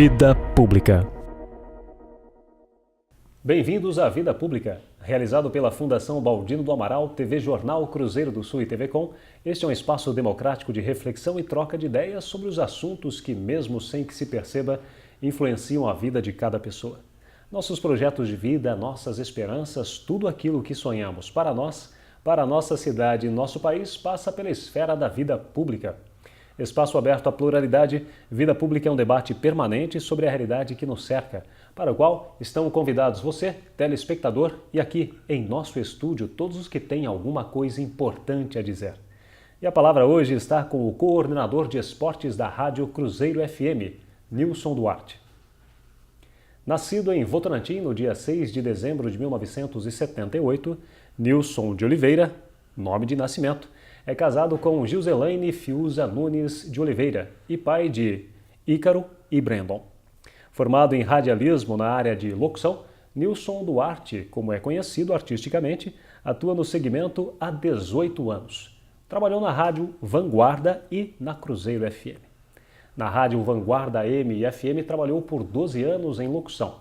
Vida Pública. Bem-vindos à Vida Pública, realizado pela Fundação Baldino do Amaral, TV Jornal Cruzeiro do Sul e TV Com. Este é um espaço democrático de reflexão e troca de ideias sobre os assuntos que, mesmo sem que se perceba, influenciam a vida de cada pessoa. Nossos projetos de vida, nossas esperanças, tudo aquilo que sonhamos para nós, para a nossa cidade e nosso país, passa pela esfera da vida pública. Espaço aberto à pluralidade, Vida Pública é um debate permanente sobre a realidade que nos cerca, para o qual estão convidados você, telespectador, e aqui, em nosso estúdio, todos os que têm alguma coisa importante a dizer. E a palavra hoje está com o coordenador de esportes da Rádio Cruzeiro FM, Nilson Duarte. Nascido em Votorantim no dia 6 de dezembro de 1978, Nilson de Oliveira, nome de nascimento, é casado com Gilzelaine Fiuza Nunes de Oliveira e pai de Ícaro e Brandon. Formado em radialismo na área de locução, Nilson Duarte, como é conhecido artisticamente, atua no segmento há 18 anos. Trabalhou na Rádio Vanguarda e na Cruzeiro FM. Na Rádio Vanguarda AM e FM trabalhou por 12 anos em locução.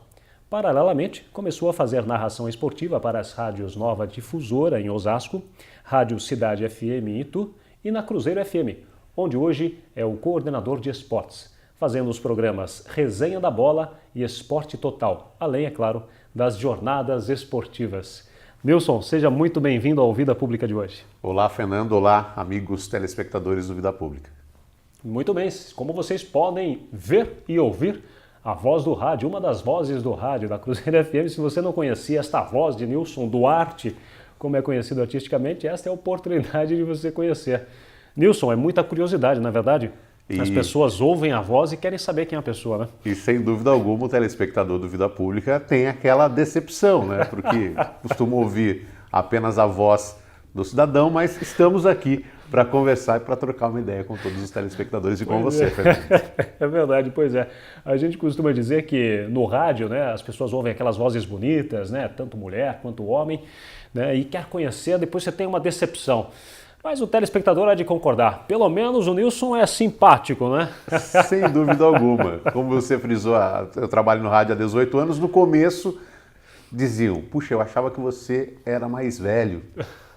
Paralelamente, começou a fazer narração esportiva para as rádios Nova Difusora, em Osasco, Rádio Cidade FM em Itu e na Cruzeiro FM, onde hoje é o coordenador de esportes, fazendo os programas Resenha da Bola e Esporte Total, além, é claro, das jornadas esportivas. Nilson, seja muito bem-vindo ao Vida Pública de hoje. Olá, Fernando. Olá, amigos telespectadores do Vida Pública. Muito bem, como vocês podem ver e ouvir, a voz do rádio, uma das vozes do rádio da Cruzeiro FM, se você não conhecia esta voz de Nilson Duarte, como é conhecido artisticamente, esta é a oportunidade de você conhecer. Nilson, é muita curiosidade, na verdade. As pessoas ouvem a voz e querem saber quem é a pessoa, né? E sem dúvida alguma o telespectador do Vida Pública tem aquela decepção, né? Porque costuma ouvir apenas a voz do cidadão, mas estamos aqui para conversar e para trocar uma ideia com todos os telespectadores e com você, Fernando. É verdade, pois é. A gente costuma dizer que no rádio, né, as pessoas ouvem aquelas vozes bonitas, né, tanto mulher quanto homem, né, e quer conhecer, depois você tem uma decepção. Mas o telespectador há de concordar. Pelo menos o Nilson é simpático, né? Sem dúvida alguma. Como você frisou, eu trabalho no rádio há 18 anos, no começo diziam, puxa, eu achava que você era mais velho.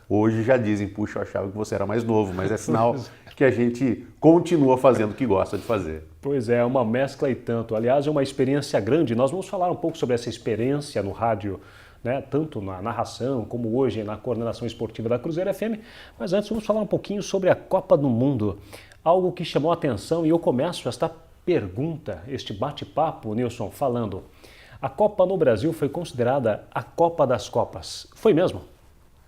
Hoje já dizem, puxa, eu achava que você era mais novo, mas é sinal que a gente continua fazendo o que gosta de fazer. Pois é, uma mescla e tanto. Aliás, é uma experiência grande. Nós vamos falar um pouco sobre essa experiência no rádio, né, tanto na narração como hoje na coordenação esportiva da Cruzeiro FM. Mas antes vamos falar um pouquinho sobre a Copa do Mundo. Algo que chamou a atenção e eu começo esta pergunta, este bate-papo, Nilson, falando. A Copa no Brasil foi considerada a Copa das Copas. Foi mesmo?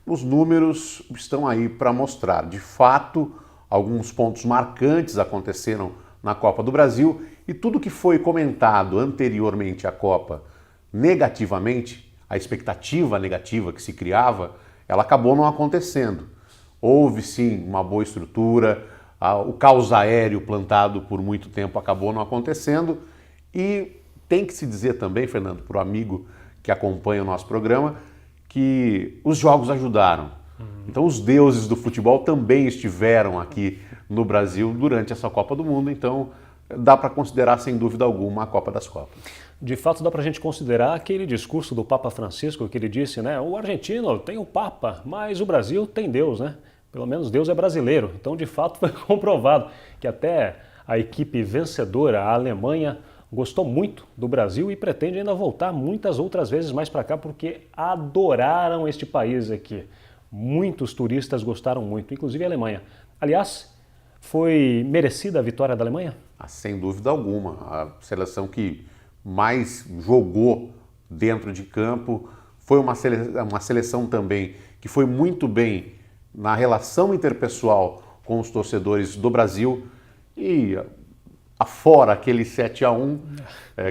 Os números estão aí para mostrar. De fato, alguns pontos marcantes aconteceram na Copa do Brasil e tudo que foi comentado anteriormente à Copa negativamente, a expectativa negativa que se criava, ela acabou não acontecendo. Houve sim uma boa estrutura, o caos aéreo plantado por muito tempo acabou não acontecendo e tem que se dizer também, Fernando, para o amigo que acompanha o nosso programa, que os jogos ajudaram. Então os deuses do futebol também estiveram aqui no Brasil durante essa Copa do Mundo, então dá para considerar sem dúvida alguma a Copa das Copas. De fato dá para a gente considerar aquele discurso do Papa Francisco que ele disse, né? O argentino tem o Papa, mas o Brasil tem Deus, né? Pelo menos Deus é brasileiro. Então de fato foi comprovado que até a equipe vencedora, a Alemanha, gostou muito do Brasil e pretende ainda voltar muitas outras vezes mais para cá porque adoraram este país aqui. Muitos turistas gostaram muito, inclusive a Alemanha. Aliás, foi merecida a vitória da Alemanha? Sem dúvida alguma. A seleção que mais jogou dentro de campo foi uma seleção também que foi muito bem na relação interpessoal com os torcedores do Brasil e afora aquele 7-1,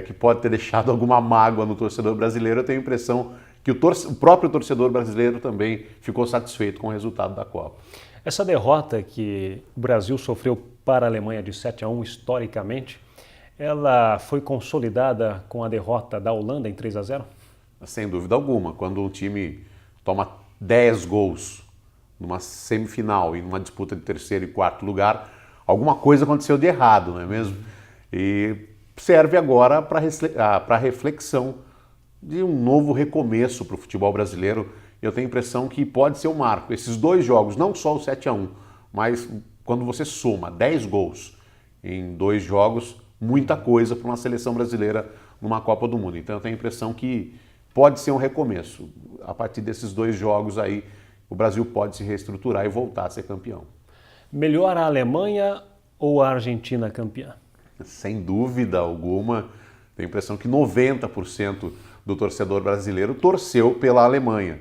que pode ter deixado alguma mágoa no torcedor brasileiro, eu tenho a impressão que o próprio torcedor brasileiro também ficou satisfeito com o resultado da Copa. Essa derrota que o Brasil sofreu para a Alemanha de 7-1 historicamente, ela foi consolidada com a derrota da Holanda em 3-0? Sem dúvida alguma. Quando um time toma 10 gols numa semifinal e numa disputa de terceiro e quarto lugar, alguma coisa aconteceu de errado, não é mesmo? E serve agora para reflexão de um novo recomeço para o futebol brasileiro. Eu tenho a impressão que pode ser um marco. Esses dois jogos, não só o 7-1, mas quando você soma 10 gols em 2 jogos, muita coisa para uma seleção brasileira numa Copa do Mundo. Então eu tenho a impressão que pode ser um recomeço. A partir desses 2 jogos aí, o Brasil pode se reestruturar e voltar a ser campeão. Melhor a Alemanha ou a Argentina campeã? Sem dúvida alguma, tenho a impressão que 90% do torcedor brasileiro torceu pela Alemanha.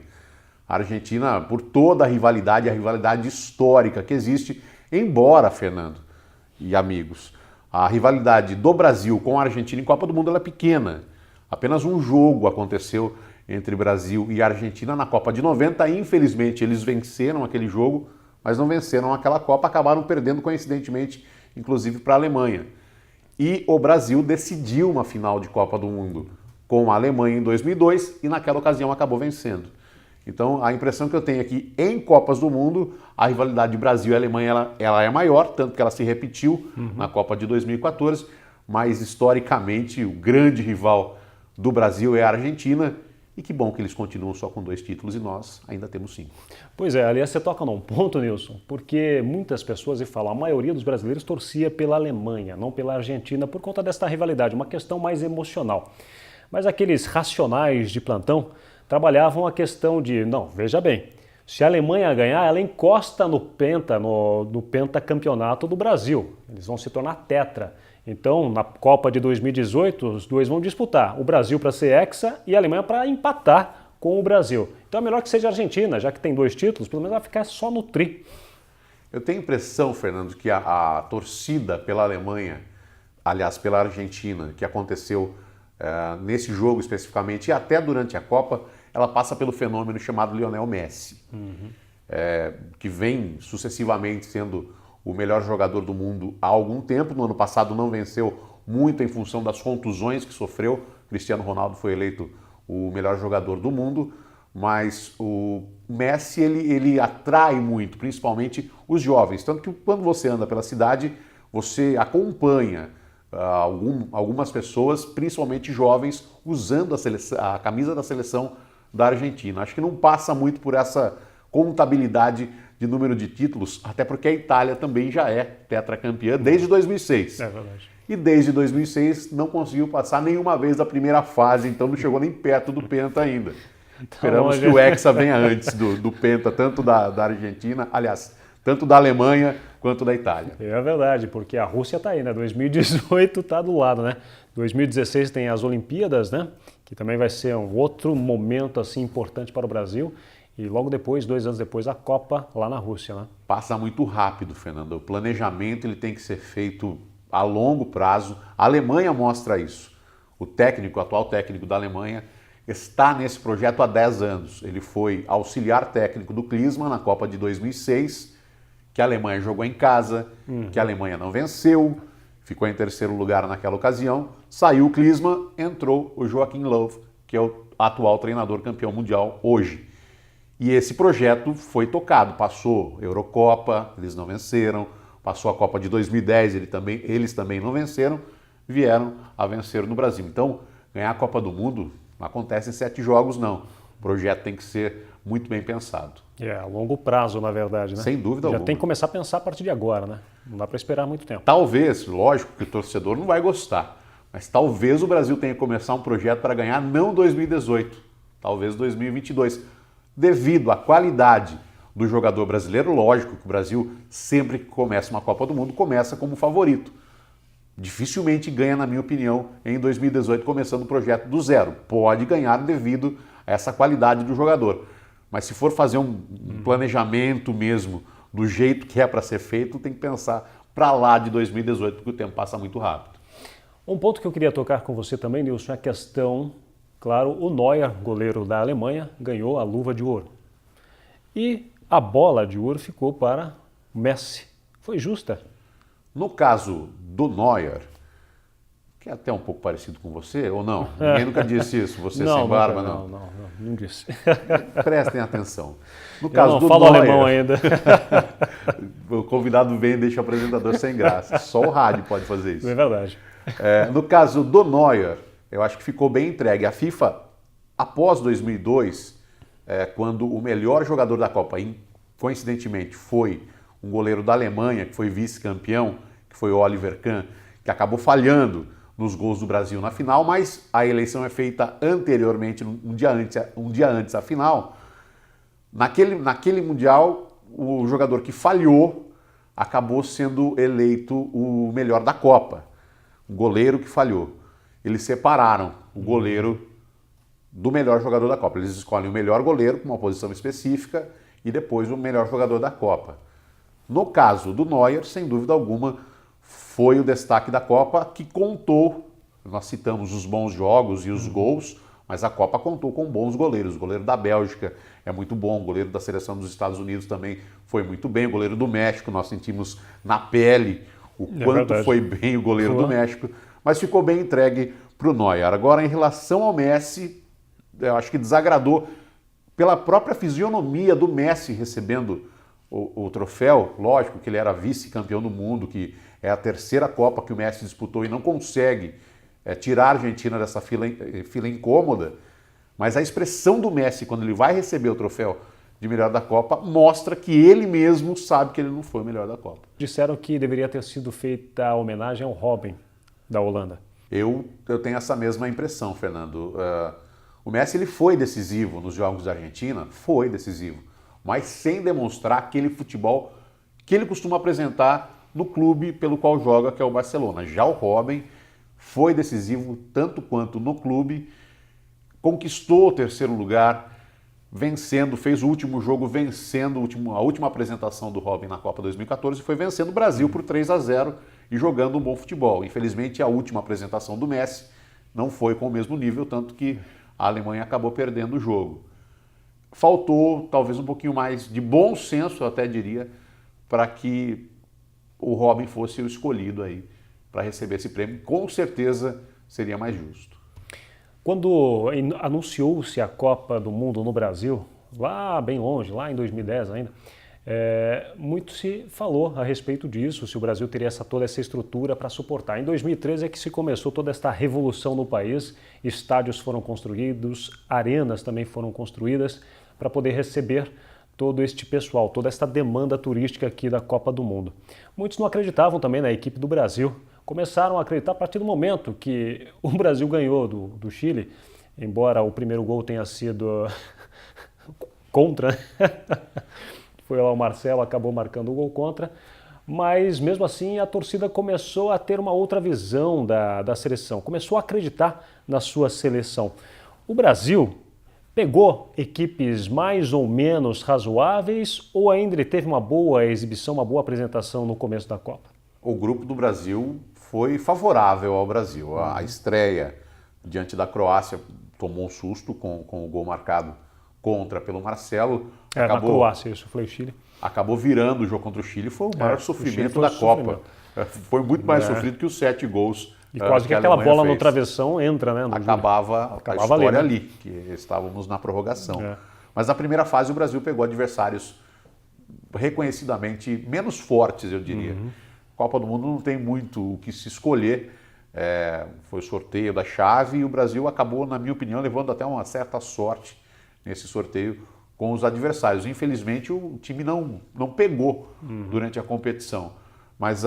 A Argentina, por toda a rivalidade histórica que existe, embora, Fernando e amigos, a rivalidade do Brasil com a Argentina em Copa do Mundo ela é pequena. Apenas um jogo aconteceu entre Brasil e Argentina na Copa de 90. Infelizmente, eles venceram aquele jogo, mas não venceram aquela Copa, acabaram perdendo, coincidentemente, inclusive para a Alemanha. E o Brasil decidiu uma final de Copa do Mundo com a Alemanha em 2002 e naquela ocasião acabou vencendo. Então, a impressão que eu tenho é que em Copas do Mundo, a rivalidade de Brasil e Alemanha ela é maior, tanto que ela se repetiu na Copa de 2014, mas historicamente o grande rival do Brasil é a Argentina, e que bom que eles continuam só com 2 títulos e nós ainda temos 5. Pois é, aliás, você toca num ponto, Nilson, porque muitas pessoas, e falam, a maioria dos brasileiros torcia pela Alemanha, não pela Argentina, por conta desta rivalidade, uma questão mais emocional. Mas aqueles racionais de plantão trabalhavam a questão de, não, veja bem, se a Alemanha ganhar, ela encosta no pentacampeonato do Brasil. Eles vão se tornar tetra. Então, na Copa de 2018, os dois vão disputar. O Brasil para ser hexa e a Alemanha para empatar com o Brasil. Então é melhor que seja a Argentina, já que tem 2 títulos, pelo menos vai ficar só no tri. Eu tenho a impressão, Fernando, que a torcida pela Alemanha, aliás, pela Argentina, que aconteceu nesse jogo especificamente, e até durante a Copa, ela passa pelo fenômeno chamado Lionel Messi, que vem sucessivamente sendo o melhor jogador do mundo há algum tempo. No ano passado não venceu muito em função das contusões que sofreu. Cristiano Ronaldo foi eleito o melhor jogador do mundo, mas o Messi ele atrai muito, principalmente os jovens. Tanto que quando você anda pela cidade, você acompanha algumas pessoas, principalmente jovens, usando a camisa da seleção da Argentina. Acho que não passa muito por essa contabilidade de número de títulos, até porque a Itália também já é tetracampeã desde 2006. É verdade. E desde 2006 não conseguiu passar nenhuma vez da primeira fase, então não chegou nem perto do Penta ainda. Esperamos que o Hexa venha antes do Penta, tanto da Argentina, aliás, tanto da Alemanha quanto da Itália. É verdade, porque a Rússia está aí, né? 2018 está do lado, né? 2016 tem as Olimpíadas, né? Que também vai ser um outro momento assim importante para o Brasil. E logo depois, 2 anos depois, a Copa lá na Rússia, né? Passa muito rápido, Fernando. O planejamento ele tem que ser feito a longo prazo. A Alemanha mostra isso. O atual técnico da Alemanha, está nesse projeto há 10 anos. Ele foi auxiliar técnico do Klinsmann na Copa de 2006, que a Alemanha jogou em casa, que a Alemanha não venceu, ficou em 3º lugar naquela ocasião. Saiu o Klinsmann, entrou o Joachim Löw, que é o atual treinador campeão mundial hoje. E esse projeto foi tocado, passou Eurocopa, eles não venceram, passou a Copa de 2010, eles também não venceram, vieram a vencer no Brasil. Então, ganhar a Copa do Mundo não acontece em 7 jogos, não. O projeto tem que ser muito bem pensado. A longo prazo, na verdade, né? Sem dúvida alguma. Já tem que começar a pensar a partir de agora, né? Não dá para esperar muito tempo. Talvez, lógico que o torcedor não vai gostar, mas talvez o Brasil tenha que começar um projeto para ganhar não 2018, talvez 2022. Devido à qualidade do jogador brasileiro, lógico que o Brasil, sempre que começa uma Copa do Mundo, começa como favorito. Dificilmente ganha, na minha opinião, em 2018, começando o projeto do zero. Pode ganhar devido a essa qualidade do jogador. Mas se for fazer um planejamento mesmo, do jeito que é para ser feito, tem que pensar para lá de 2018, porque o tempo passa muito rápido. Um ponto que eu queria tocar com você também, Nilson, é a questão... Claro, o Neuer, goleiro da Alemanha, ganhou a luva de ouro. E a bola de ouro ficou para Messi. Foi justa? No caso do Neuer, que é até um pouco parecido com você, ou não? Ninguém nunca disse isso, você não, sem barba, não disse. Prestem atenção. No caso do falo Neuer, alemão ainda. O convidado vem e deixa o apresentador sem graça. Só o rádio pode fazer isso. É verdade. No caso do Neuer, eu acho que ficou bem entregue. A FIFA, após 2002, quando o melhor jogador da Copa, coincidentemente, foi um goleiro da Alemanha, que foi vice-campeão, que foi o Oliver Kahn, que acabou falhando nos gols do Brasil na final, mas a eleição é feita anteriormente, um dia antes da final. Naquele Mundial, o jogador que falhou acabou sendo eleito o melhor da Copa. O goleiro que falhou. Eles separaram o goleiro do melhor jogador da Copa. Eles escolhem o melhor goleiro com uma posição específica e depois o melhor jogador da Copa. No caso do Neuer, sem dúvida alguma, foi o destaque da Copa que contou. Nós citamos os bons jogos e os gols, mas a Copa contou com bons goleiros. O goleiro da Bélgica é muito bom, o goleiro da seleção dos Estados Unidos também foi muito bem, o goleiro do México, nós sentimos na pele o quanto foi bem o goleiro do México, mas ficou bem entregue para o Neuer. Agora, em relação ao Messi, eu acho que desagradou pela própria fisionomia do Messi recebendo o troféu. Lógico que ele era vice-campeão do mundo, que é a terceira Copa que o Messi disputou e não consegue tirar a Argentina dessa fila incômoda, mas a expressão do Messi quando ele vai receber o troféu de melhor da Copa mostra que ele mesmo sabe que ele não foi o melhor da Copa. Disseram que deveria ter sido feita a homenagem ao Robin, da Holanda. Eu tenho essa mesma impressão, Fernando. O Messi ele foi decisivo nos jogos da Argentina, foi decisivo, mas sem demonstrar aquele futebol que ele costuma apresentar no clube pelo qual joga, que é o Barcelona. Já o Robin foi decisivo tanto quanto no clube, conquistou o terceiro lugar, vencendo, fez o último jogo vencendo a última apresentação do Robin na Copa 2014 e foi vencendo o Brasil por 3-0 e jogando um bom futebol. Infelizmente, a última apresentação do Messi não foi com o mesmo nível, tanto que a Alemanha acabou perdendo o jogo. Faltou talvez um pouquinho mais de bom senso, eu até diria, para que o Robin fosse o escolhido aí para receber esse prêmio. Com certeza seria mais justo. Quando anunciou-se a Copa do Mundo no Brasil, lá bem longe, lá em 2010 ainda, muito se falou a respeito disso, se o Brasil teria toda essa estrutura para suportar. Em 2013 é que se começou toda esta revolução no país, estádios foram construídos, arenas também foram construídas para poder receber todo este pessoal, toda esta demanda turística aqui da Copa do Mundo. Muitos não acreditavam também na equipe do Brasil, começaram a acreditar a partir do momento que o Brasil ganhou do Chile, embora o primeiro gol tenha sido contra, foi lá o Marcelo, acabou marcando o gol contra, mas mesmo assim a torcida começou a ter uma outra visão da seleção, começou a acreditar na sua seleção. O Brasil pegou equipes mais ou menos razoáveis ou ainda ele teve uma boa exibição, uma boa apresentação no começo da Copa? O grupo do Brasil foi favorável ao Brasil. A estreia diante da Croácia tomou um susto com o gol marcado contra pelo Marcelo. Na Croácia, isso foi o Chile. Acabou virando o jogo contra o Chile, foi o maior sofrimento da Copa. Foi muito mais sofrido que os 7 gols. E quase que aquela bola no travessão entra, né? Acabava a história ali, que estávamos na prorrogação. Mas na primeira fase o Brasil pegou adversários reconhecidamente menos fortes, eu diria. Copa do Mundo não tem muito o que se escolher. Foi o sorteio da chave e o Brasil acabou, na minha opinião, levando até uma certa sorte nesse sorteio com os adversários. Infelizmente o time não pegou durante a competição. Mas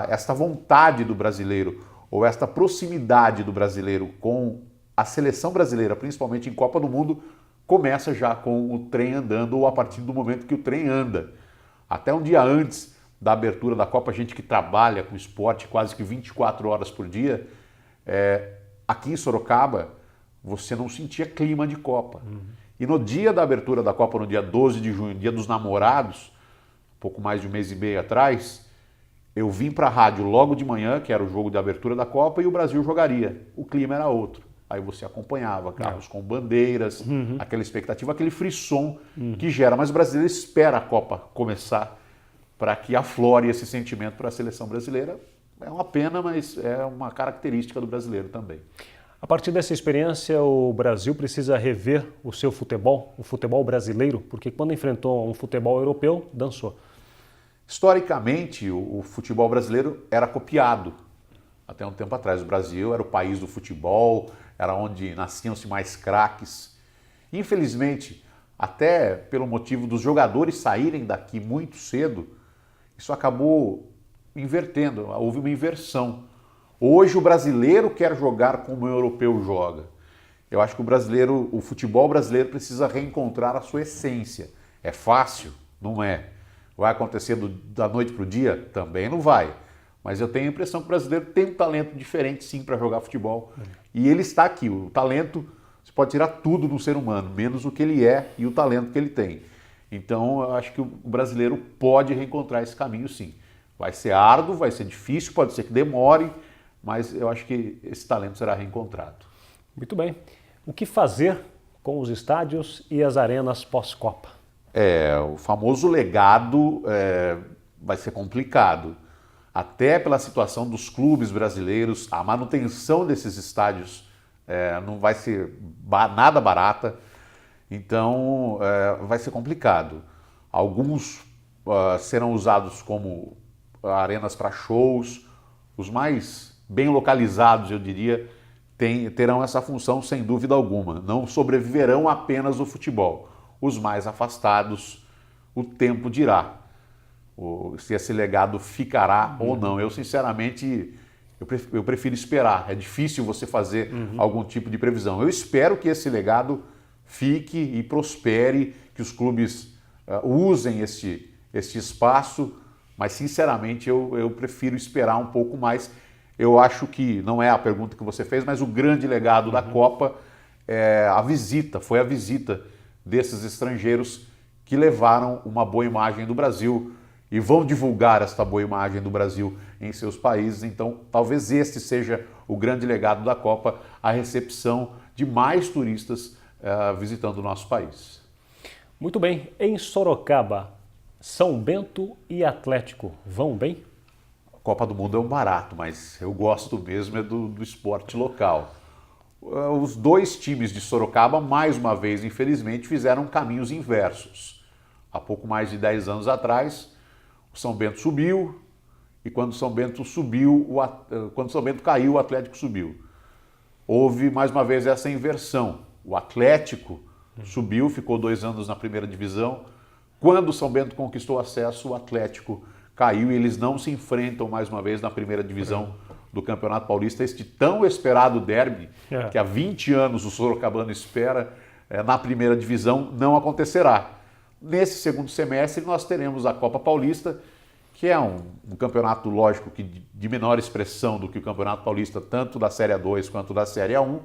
esta vontade do brasileiro, ou esta proximidade do brasileiro com a seleção brasileira, principalmente em Copa do Mundo, começa já com o trem andando ou a partir do momento que o trem anda. Até um dia antes da abertura da Copa, a gente que trabalha com esporte quase que 24 horas por dia, aqui em Sorocaba, você não sentia clima de Copa. E no dia da abertura da Copa, no dia 12 de junho, dia dos namorados, pouco mais de um mês e meio atrás, eu vim para a rádio logo de manhã, que era o jogo de abertura da Copa, e o Brasil jogaria. O clima era outro. Aí você acompanhava carros com bandeiras, aquela expectativa, aquele frisson que gera. Mas o brasileiro espera a Copa começar para que aflore esse sentimento para a seleção brasileira. É uma pena, mas é uma característica do brasileiro também. A partir dessa experiência, o Brasil precisa rever o seu futebol, o futebol brasileiro, porque quando enfrentou um futebol europeu, dançou. Historicamente, o futebol brasileiro era copiado até um tempo atrás. O Brasil era o país do futebol, era onde nasciam-se mais craques. Infelizmente, até pelo motivo dos jogadores saírem daqui muito cedo, isso acabou invertendo, houve uma inversão. Hoje o brasileiro quer jogar como o europeu joga. Eu acho que o futebol brasileiro precisa reencontrar a sua essência. É fácil? Não é. Vai acontecer da noite para o dia? Também não vai. Mas eu tenho a impressão que o brasileiro tem um talento diferente sim para jogar futebol. E ele está aqui. O talento, você pode tirar tudo do ser humano, menos o que ele é e o talento que ele tem. Então eu acho que o brasileiro pode reencontrar esse caminho sim. Vai ser árduo, vai ser difícil, pode ser que demore, mas eu acho que esse talento será reencontrado. Muito bem. O que fazer com os estádios e as arenas pós-Copa? O famoso legado vai ser complicado. Até pela situação dos clubes brasileiros, a manutenção desses estádios não vai ser nada barata, então vai ser complicado. Alguns serão usados como arenas para shows, os mais bem localizados, eu diria, terão essa função sem dúvida alguma. Não sobreviverão apenas o futebol. Os mais afastados, o tempo dirá se esse legado ficará ou não. Eu, sinceramente, eu prefiro esperar. É difícil você fazer algum tipo de previsão. Eu espero que esse legado fique e prospere, que os clubes usem este espaço, mas, sinceramente, eu prefiro esperar um pouco mais. Eu acho que, não é a pergunta que você fez, mas o grande legado da Copa é foi a visita desses estrangeiros que levaram uma boa imagem do Brasil e vão divulgar esta boa imagem do Brasil em seus países. Então, talvez este seja o grande legado da Copa, a recepção de mais turistas visitando o nosso país. Muito bem. Em Sorocaba, São Bento e Atlético vão bem? A Copa do Mundo é um barato, mas eu gosto mesmo do esporte local. Os dois times de Sorocaba, mais uma vez, infelizmente, fizeram caminhos inversos. Há pouco mais de 10 anos atrás, o São Bento subiu e quando o São Bento caiu, o Atlético subiu. Houve, mais uma vez, essa inversão. O Atlético subiu, ficou 2 anos na primeira divisão. Quando o São Bento conquistou acesso, o Atlético caiu e eles não se enfrentam mais uma vez na primeira divisão do Campeonato Paulista. Este tão esperado derby, que há 20 anos o sorocabano espera, na primeira divisão, não acontecerá. Nesse segundo semestre nós teremos a Copa Paulista, que é um campeonato, lógico, que de menor expressão do que o Campeonato Paulista, tanto da Série A2 quanto da Série A1,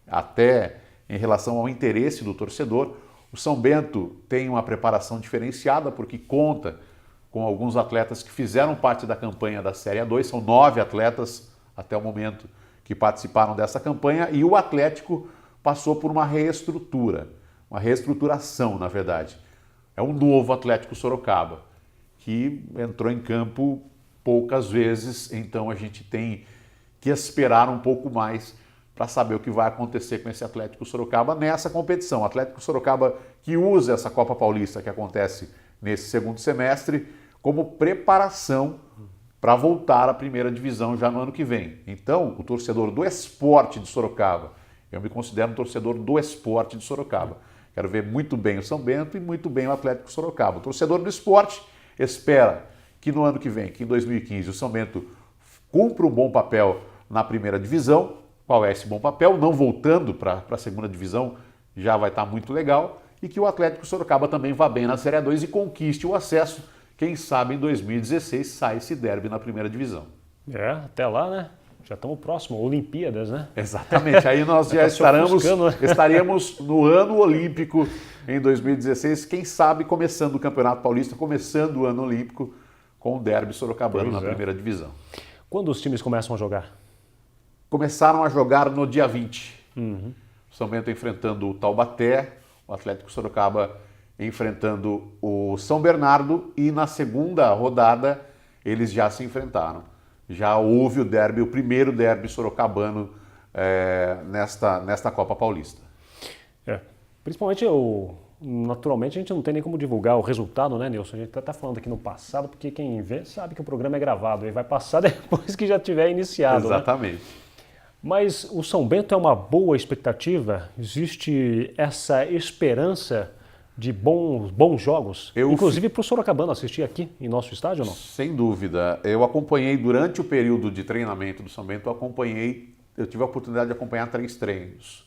até em relação ao interesse do torcedor. O São Bento tem uma preparação diferenciada porque conta com alguns atletas que fizeram parte da campanha da Série A2, são 9 atletas até o momento que participaram dessa campanha, e o Atlético passou por uma reestruturação, na verdade. É um novo Atlético Sorocaba, que entrou em campo poucas vezes, então a gente tem que esperar um pouco mais para saber o que vai acontecer com esse Atlético Sorocaba nessa competição. O Atlético Sorocaba que usa essa Copa Paulista que acontece nesse segundo semestre como preparação para voltar à primeira divisão já no ano que vem. Então, o torcedor do esporte de Sorocaba, eu me considero um torcedor do esporte de Sorocaba. Quero ver muito bem o São Bento e muito bem o Atlético Sorocaba. O torcedor do esporte espera que no ano que vem, que em 2015, o São Bento cumpra um bom papel na primeira divisão. Qual é esse bom papel? Não voltando para a segunda divisão, já vai estar muito legal. E que o Atlético Sorocaba também vá bem na Série A2 e conquiste o acesso. Quem sabe em 2016 sai esse derby na primeira divisão. Até lá, né? Já estamos próximo, Olimpíadas, né? Exatamente, aí nós já estaremos no ano olímpico em 2016, quem sabe começando o Campeonato Paulista, começando o ano olímpico com o derby sorocabano na primeira divisão. Quando os times começam a jogar? Começaram a jogar no dia 20. São Bento enfrentando o Taubaté, o Atlético Sorocaba enfrentando o São Bernardo, e na segunda rodada eles já se enfrentaram. Já houve o derby, o primeiro derby sorocabano nesta Copa Paulista. Principalmente o naturalmente a gente não tem nem como divulgar o resultado, né, Nilson? A gente está falando aqui no passado, porque quem vê sabe que o programa é gravado e vai passar depois que já tiver iniciado. Exatamente. Né? Mas o São Bento é uma boa expectativa? Existe essa esperança de bons jogos? Inclusive para o Sorocabano assistir aqui em nosso estádio ou não? Sem dúvida. Eu acompanhei durante o período de treinamento do São Bento, eu tive a oportunidade de acompanhar 3 treinos.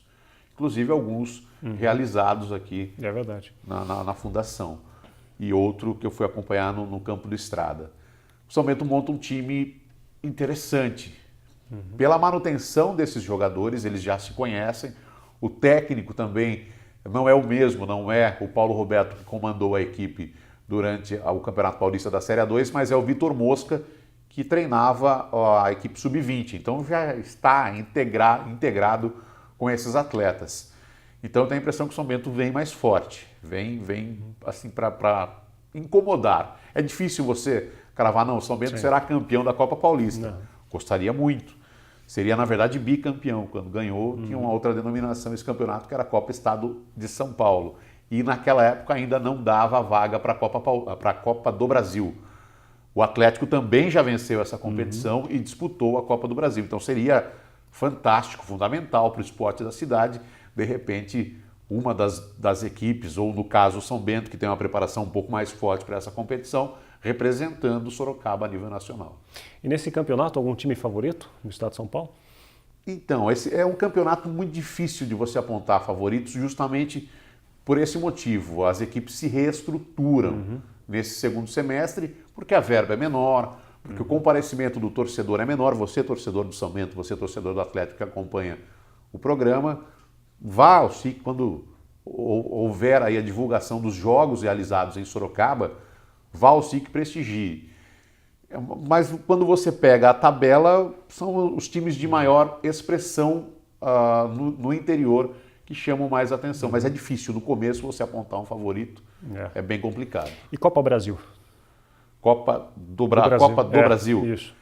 Inclusive alguns realizados aqui é verdade. Na fundação. E outro que eu fui acompanhar no campo do Estrada. O São Bento monta um time interessante. Pela manutenção desses jogadores, eles já se conhecem. O técnico também não é o mesmo, não é o Paulo Roberto que comandou a equipe durante o Campeonato Paulista da Série A2, mas é o Vitor Mosca que treinava a equipe sub-20. Então já está integrado com esses atletas. Então eu tenho a impressão que o São Bento vem mais forte, vem assim para incomodar. É difícil você cravar, não, o São Bento será campeão da Copa Paulista. Não. Gostaria muito. Seria, na verdade, bicampeão. Quando ganhou, tinha uma outra denominação esse campeonato, que era a Copa Estado de São Paulo. E naquela época ainda não dava a vaga para a Copa do Brasil. O Atlético também já venceu essa competição e disputou a Copa do Brasil. Então seria fantástico, fundamental para o esporte da cidade, de repente, uma das equipes, ou no caso o São Bento, que tem uma preparação um pouco mais forte para essa competição, representando o Sorocaba a nível nacional. E nesse campeonato, algum time favorito do estado de São Paulo? Então, esse é um campeonato muito difícil de você apontar favoritos, justamente por esse motivo. As equipes se reestruturam nesse segundo semestre, porque a verba é menor, porque o comparecimento do torcedor é menor. Você, torcedor do São Bento, você, torcedor do Atlético que acompanha o programa, vá ao SIC quando houver aí a divulgação dos jogos realizados em Sorocaba, vá ao SIC e prestigie. Mas quando você pega a tabela, são os times de maior expressão no interior que chamam mais atenção. Mas é difícil, no começo, você apontar um favorito, é bem complicado. E Copa Brasil? Copa do Brasil. Isso.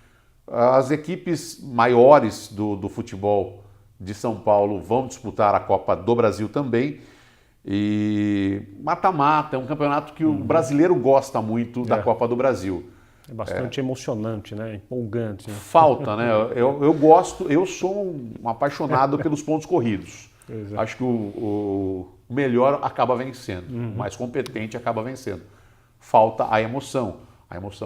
As equipes maiores do futebol de São Paulo vão disputar a Copa do Brasil também. E mata-mata, é um campeonato que o brasileiro gosta muito da Copa do Brasil. É bastante emocionante, né? Empolgante. Né? Falta, né? Eu sou um apaixonado pelos pontos corridos. Exato. Acho que o melhor acaba vencendo, o mais competente acaba vencendo. Falta a emoção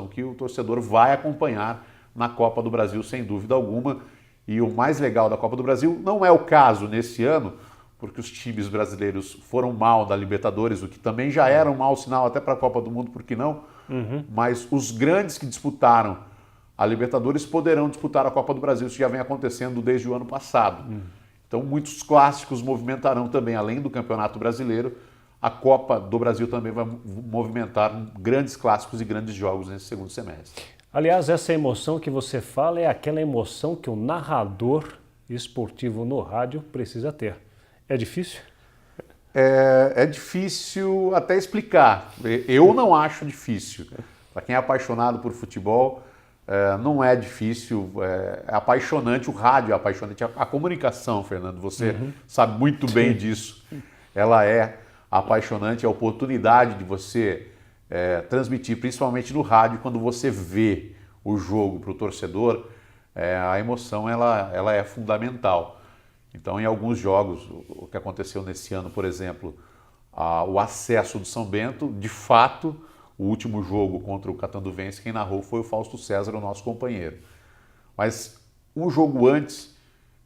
que o torcedor vai acompanhar na Copa do Brasil, sem dúvida alguma. E o mais legal da Copa do Brasil não é o caso nesse ano, porque os times brasileiros foram mal da Libertadores, o que também já era um mau sinal até para a Copa do Mundo, por que não? Mas os grandes que disputaram a Libertadores poderão disputar a Copa do Brasil, isso já vem acontecendo desde o ano passado. Então muitos clássicos movimentarão também, além do Campeonato Brasileiro, a Copa do Brasil também vai movimentar grandes clássicos e grandes jogos nesse segundo semestre. Aliás, essa emoção que você fala é aquela emoção que o narrador esportivo no rádio precisa ter. É difícil? É difícil até explicar. Eu não acho difícil. Para quem é apaixonado por futebol, não é difícil. É apaixonante, o rádio é apaixonante. A comunicação, Fernando, você sabe muito bem disso. Ela é apaixonante, a oportunidade de você transmitir, principalmente no rádio, quando você vê o jogo para o torcedor, a emoção ela é fundamental. Então, em alguns jogos, o que aconteceu nesse ano, por exemplo, o acesso do São Bento, de fato, o último jogo contra o Catanduvense, quem narrou foi o Fausto César, o nosso companheiro. Mas um jogo antes,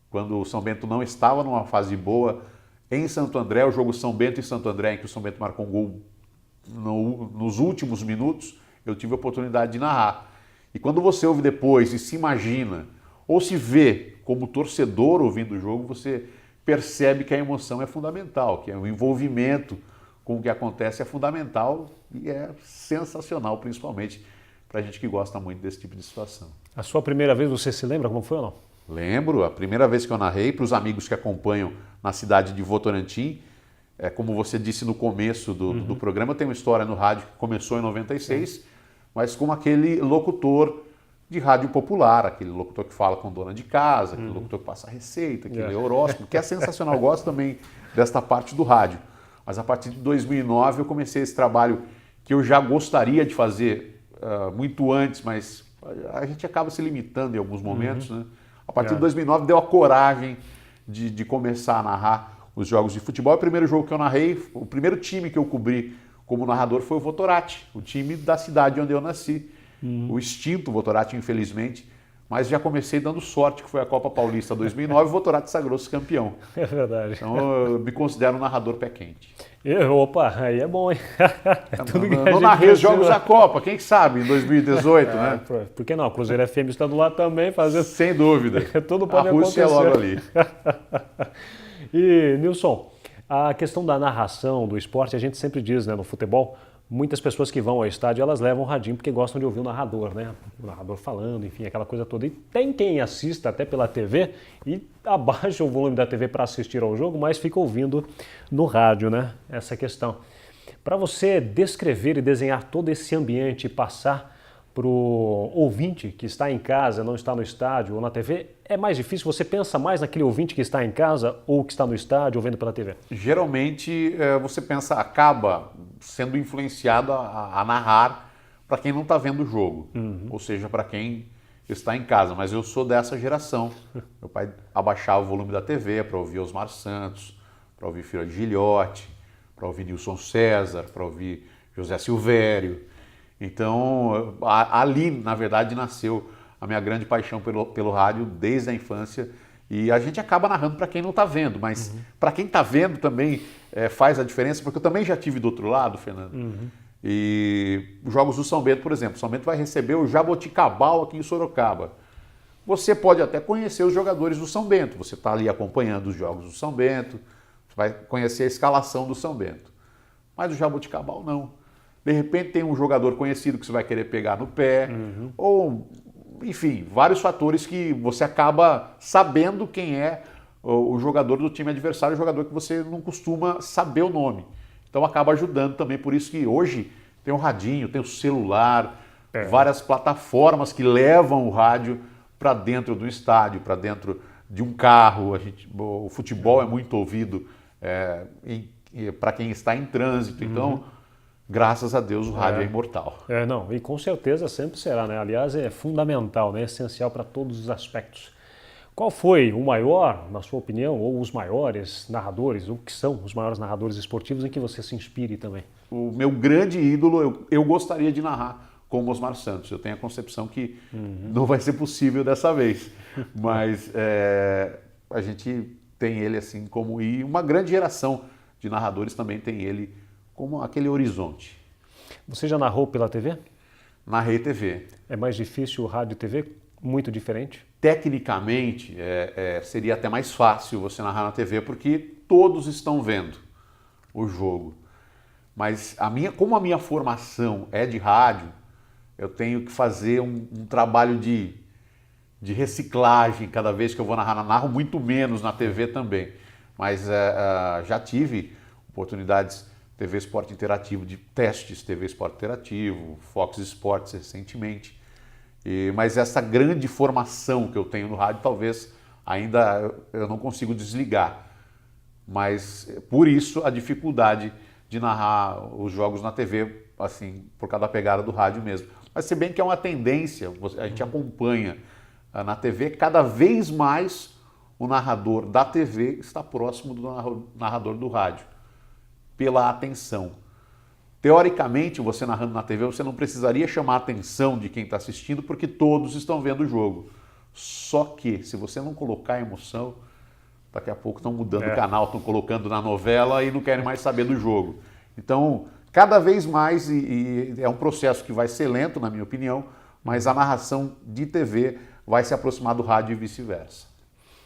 quando o São Bento não estava numa fase boa, em Santo André, o jogo São Bento e Santo André, em que o São Bento marcou um gol nos últimos minutos, eu tive a oportunidade de narrar. E quando você ouve depois e se imagina, ou se vê como torcedor ouvindo o jogo, você percebe que a emoção é fundamental, que o envolvimento com o que acontece é fundamental e é sensacional, principalmente para a gente que gosta muito desse tipo de situação. A sua primeira vez, você se lembra como foi ou não? Lembro, a primeira vez que eu narrei, para os amigos que acompanham na cidade de Votorantim, como você disse no começo do programa, tem uma história no rádio que começou em 96, mas com aquele locutor de rádio popular, aquele locutor que fala com dona de casa, aquele locutor que passa receita, aquele horóscopo, que é sensacional. Eu gosto também desta parte do rádio. Mas a partir de 2009 eu comecei esse trabalho que eu já gostaria de fazer muito antes, mas a gente acaba se limitando em alguns momentos, né? A partir de 2009 deu a coragem de começar a narrar os jogos de futebol. O primeiro jogo que eu narrei, o primeiro time que eu cobri como narrador foi o Votorati, o time da cidade onde eu nasci. O extinto Votorati, infelizmente, mas já comecei dando sorte, que foi a Copa Paulista 2009 e o Votorati sagrou-se campeão. É verdade. Então eu me considero um narrador pé quente. Opa, aí é bom, hein? Não narrei os jogos da Copa, quem sabe, em 2018, né? Por que não? O Cruzeiro FM estando lá também fazendo... Sem dúvida. Tudo pode a Rússia acontecer. É logo ali. E, Nilson, a questão da narração, do esporte, a gente sempre diz, né, no futebol, muitas pessoas que vão ao estádio, elas levam o radinho porque gostam de ouvir o narrador, né? O narrador falando, enfim, aquela coisa toda. E tem quem assista até pela TV e abaixa o volume da TV para assistir ao jogo, mas fica ouvindo no rádio, né? Essa questão. Para você descrever e desenhar todo esse ambiente e passar para o ouvinte que está em casa, não está no estádio ou na TV, é mais difícil? Você pensa mais naquele ouvinte que está em casa ou que está no estádio ou vendo pela TV? Geralmente você acaba sendo influenciado a narrar para quem não está vendo o jogo, ou seja, para quem está em casa. Mas eu sou dessa geração. Meu pai abaixava o volume da TV para ouvir Osmar Santos, para ouvir Fila de Gilhote, para ouvir Nilson César, para ouvir José Silvério. Então, ali, na verdade, nasceu a minha grande paixão pelo rádio desde a infância. E a gente acaba narrando para quem não está vendo, mas para quem está vendo também faz a diferença, porque eu também já tive do outro lado, Fernando. E os Jogos do São Bento, por exemplo, São Bento vai receber o Jaboticabal aqui em Sorocaba. Você pode até conhecer os jogadores do São Bento, você está ali acompanhando os jogos do São Bento, você vai conhecer a escalação do São Bento. Mas o Jaboticabal não. De repente tem um jogador conhecido que você vai querer pegar no pé, ou, enfim, vários fatores que você acaba sabendo quem é o jogador do time adversário, o jogador que você não costuma saber o nome. Então acaba ajudando também, por isso que hoje tem o radinho, tem o celular, várias plataformas que levam o rádio para dentro do estádio, para dentro de um carro. O futebol é muito ouvido para quem está em trânsito, então... Graças a Deus o rádio é imortal. Não, e com certeza sempre será, né? Aliás, é fundamental, né? Essencial para todos os aspectos. Qual foi o maior, na sua opinião, ou os maiores narradores, ou que são os maiores narradores esportivos em que você se inspire também? O meu grande ídolo, eu gostaria de narrar como Osmar Santos. Eu tenho a concepção que não vai ser possível dessa vez, mas a gente tem ele assim como... E uma grande geração de narradores também tem ele como aquele horizonte. Você já narrou pela TV? Narrei TV. É mais difícil o rádio e TV? Muito diferente? Tecnicamente, seria até mais fácil você narrar na TV, porque todos estão vendo o jogo. Mas como a minha formação é de rádio, eu tenho que fazer um trabalho de reciclagem cada vez que eu vou narrar. Narro muito menos na TV também, mas já tive oportunidades... TV Esporte Interativo, de testes TV Esporte Interativo, Fox Sports recentemente. Mas essa grande formação que eu tenho no rádio, talvez ainda eu não consigo desligar. Mas por isso a dificuldade de narrar os jogos na TV, assim, por causa da pegada do rádio mesmo. Mas se bem que é uma tendência, a gente acompanha na TV, cada vez mais o narrador da TV está próximo do narrador do rádio, pela atenção. Teoricamente, você narrando na TV, você não precisaria chamar a atenção de quem está assistindo, porque todos estão vendo o jogo. Só que, se você não colocar emoção, daqui a pouco estão mudando o canal, estão colocando na novela e não querem mais saber do jogo. Então, cada vez mais, e é um processo que vai ser lento, na minha opinião, mas a narração de TV vai se aproximar do rádio e vice-versa.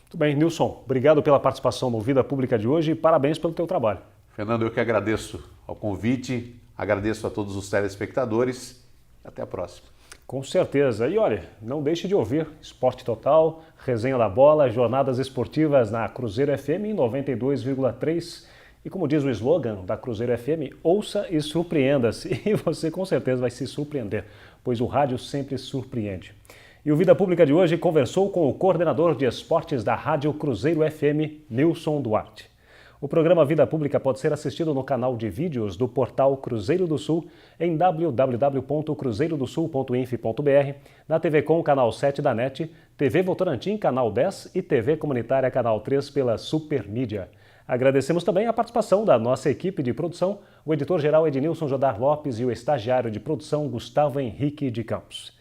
Muito bem, Nilson, obrigado pela participação no Vida Pública de hoje e parabéns pelo teu trabalho. Fernando, eu que agradeço ao convite, agradeço a todos os telespectadores. Até a próxima. Com certeza. E olha, não deixe de ouvir Esporte Total, Resenha da Bola, Jornadas Esportivas na Cruzeiro FM em 92,3. E como diz o slogan da Cruzeiro FM, ouça e surpreenda-se. E você com certeza vai se surpreender, pois o rádio sempre surpreende. E o Vida Pública de hoje conversou com o coordenador de esportes da Rádio Cruzeiro FM, Nilson Duarte. O programa Vida Pública pode ser assistido no canal de vídeos do portal Cruzeiro do Sul em www.cruzeirodosul.inf.br, na TV Com, canal 7 da NET, TV Votorantim, canal 10 e TV Comunitária, canal 3 pela Supermídia. Agradecemos também a participação da nossa equipe de produção, o editor-geral Ednilson Jodar Lopes e o estagiário de produção Gustavo Henrique de Campos.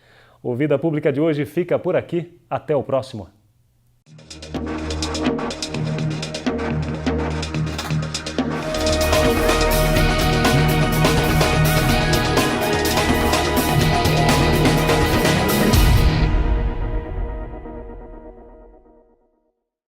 O Vida Pública de hoje fica por aqui. Até o próximo.